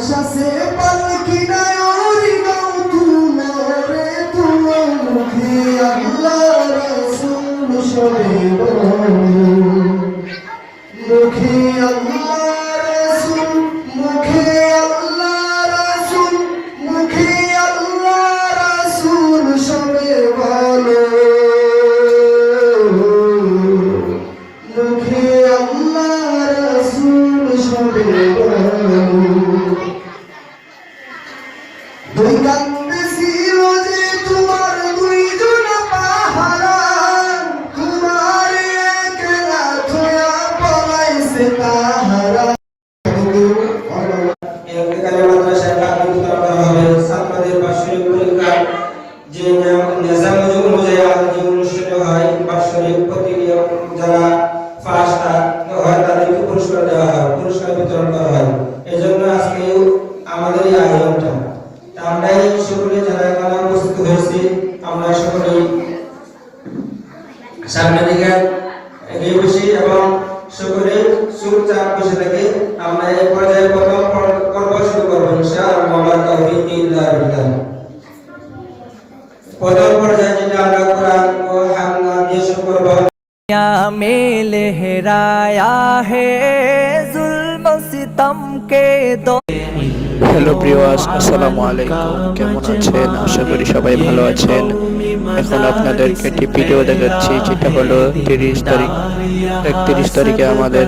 आशा से पलकी नयोरी गाऊं तुम्हारे तुम मुखे अल्लाह रसूल शबे मुखे अल्लाह रसूल मुखे अल्लाह रसूल मुखे अल्लाह रसूल शबे बोलो मुखे अल्लाह रसूल शबे দুই কান্দে ছিল যে তোমার দুইজন পাহারা তোমার একলা থয়া পলাইছে তাহারা এখানে মাদ্রাসায় কামিল করা হবে ছাত্রদের বার্ষিক পরীক্ষা যে নিজাম অনুযায়ী আমাদের যে অনুষ্ঠিত হয় বার্ষিক প্রতিক্রিয়া যারা ফার্স্ট হয় তাদেরকে পুরস্কার দেওয়া হয় পুরস্কার বিতরণ করা হয় এজন্য আজকে আমাদের এই আয়োজনটা আমরা সকলে যারা এখানে উপস্থিত হয়েছি আমরা সকলেই সামনে দিকে এগিয়ে বসি এবং সকলে চুপচাপ বসে থেকে আমরা এই পর্যায়ে প্রথম পর্ব শুরু করবো ইনশাআল্লাহ মাওলানা তৌফিক বিল্লাহ প্রথম পর্যায়ে যেটা আমরা কোরআন ও হামলা দিয়ে শুরু করবো में लहराया है जुल्म सितम के दो। হ্যালো প্রিয়াস, আসসালামু আলাইকুম। কেমন আছেন? আশা করি সবাই ভালো আছেন। এখন আপনাদেরকে একটি ভিডিও দেখাচ্ছি যেটা হলো 31 তারিখে আমাদের